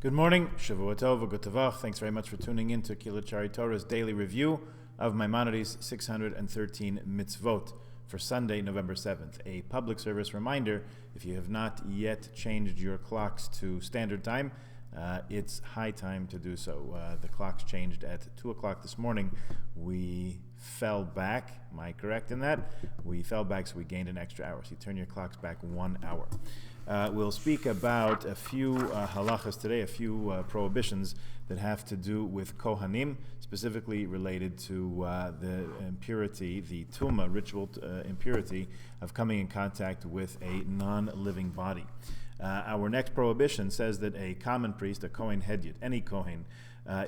Good morning, Shavua Tov, Good Tavach. Thanks very much for tuning in to Kilachari Torah's daily review of Maimonides' 613 Mitzvot for Sunday, November 7th. A public service reminder, if you have not yet changed your clocks to standard time, it's high time to do so. The clocks changed at 2 o'clock this morning. We fell back. Am I correct in that? We fell back, so we gained an extra hour. So you turn your clocks back 1 hour. We'll speak about a few halachas today, a few prohibitions that have to do with Kohanim, specifically related to the impurity, the tumah, ritual impurity of coming in contact with a non-living body. Our next prohibition says that a common priest, a Kohen Hedyot, any Kohen,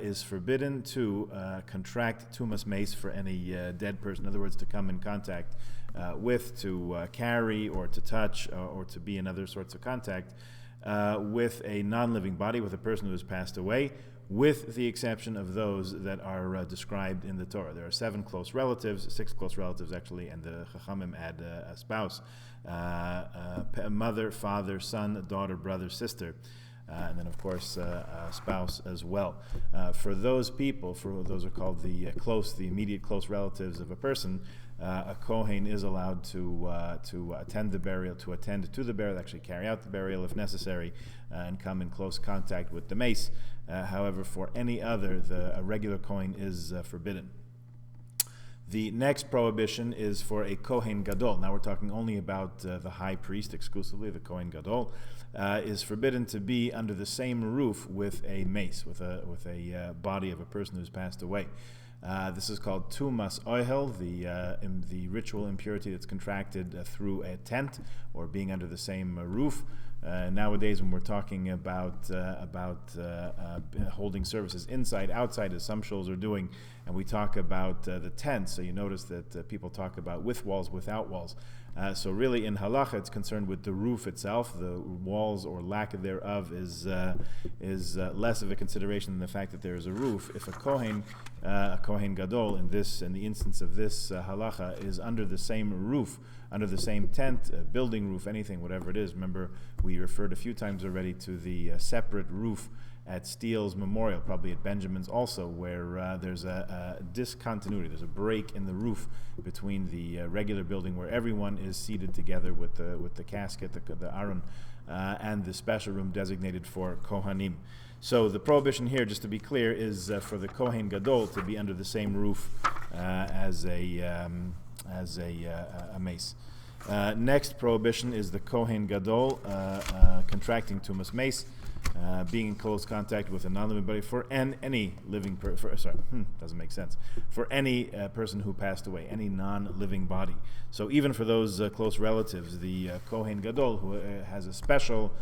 is forbidden to contract tumas mace for any dead person. In other words, to come in contact with, to carry, or to touch, or to be in other sorts of contact with a non-living body, with a person who has passed away, with the exception of those that are described in the Torah. There are 7 close relatives, 6 close relatives actually, and the Chachamim add a spouse, mother, father, son, daughter, brother, sister. And then, of course, a spouse as well. For those people, for those are called the immediate close relatives of a person, a Kohen is allowed to attend the burial, actually carry out the burial if necessary, and come in close contact with the mace. However, for any other, a regular Kohen is forbidden. The next prohibition is for a Kohen Gadol. Now we're talking only about the high priest exclusively. The Kohen Gadol is forbidden to be under the same roof with a mace, with a body of a person who's passed away. This is called tumas oihel, the ritual impurity that's contracted through a tent or being under the same roof. Nowadays, when we're talking about holding services inside, outside, as some shuls are doing, and we talk about the tent, so you notice that people talk about with walls, without walls. So really, in halacha, it's concerned with the roof itself. The walls or lack thereof is less of a consideration than the fact that there is a roof. If a kohen gadol, in the instance of this halacha, is under the same roof, under the same tent, building roof, anything, whatever it is. Remember, we referred a few times already to the separate roof at Steele's Memorial, probably at Benjamin's also, where there's a discontinuity, there's a break in the roof between the regular building where everyone is seated together with the casket, the aron, and the special room designated for Kohanim. So the prohibition here, just to be clear, is for the Kohen Gadol to be under the same roof as a mace. Next prohibition is the Kohen Gadol contracting tumas mace, being in close contact with a non-living body for any living doesn't make sense. For any person who passed away, any non-living body. So even for those close relatives, the Kohen Gadol, who has a special,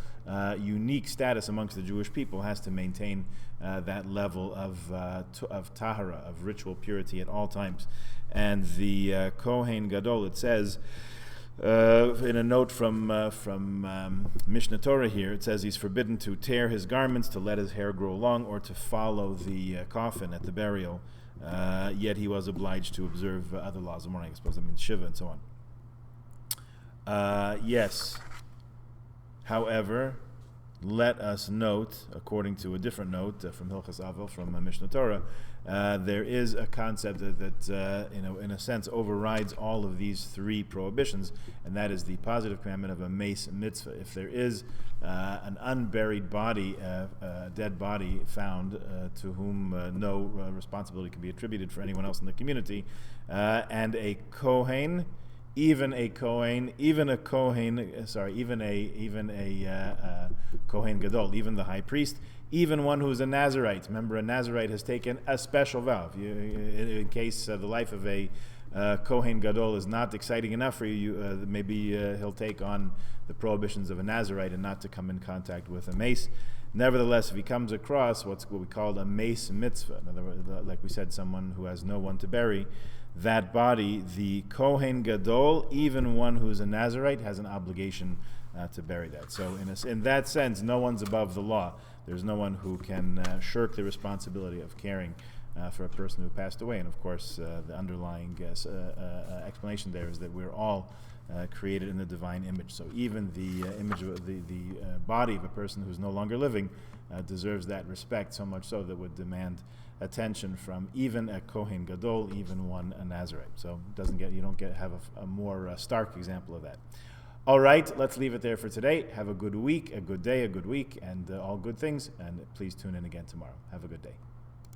unique status amongst the Jewish people, has to maintain that level of tahara, of ritual purity at all times. And the Kohen Gadol, it says, in a note from Mishnah Torah here, it says he's forbidden to tear his garments, to let his hair grow long, or to follow the coffin at the burial. Yet he was obliged to observe other laws of mourning. I suppose that means Shiva and so on. Yes. However, let us note, according to a different note from Hilchas Avel, from Mishnah Torah, there is a concept that in a sense overrides all of these 3 prohibitions, and that is the positive commandment of a mace mitzvah. If there is an unburied body, a dead body found, to whom no responsibility can be attributed for anyone else in the community, and a Kohen, even a Kohen Gadol, even the high priest, even one who's a Nazarite. Remember, a Nazarite has taken a special vow. In case the life of a Kohen Gadol is not exciting enough for you, maybe he'll take on the prohibitions of a Nazarite and not to come in contact with a mace. Nevertheless, if he comes across what we call a mace mitzvah, in other words, like we said, someone who has no one to bury, that body, the Kohen Gadol, even one who's a Nazarite, has an obligation to bury that. So in that sense, no one's above the law. There's no one who can shirk the responsibility of caring for a person who passed away. And of course, the underlying explanation there is that we're all created in the divine image. So even the image of the body of a person who's no longer living deserves that respect, so much so that would demand attention from even a Kohen Gadol, even one a Nazarite. So you don't have a more stark example of that. All right, let's leave it there for today. Have a good week, a good day, a good week, and all good things. And please tune in again tomorrow. Have a good day.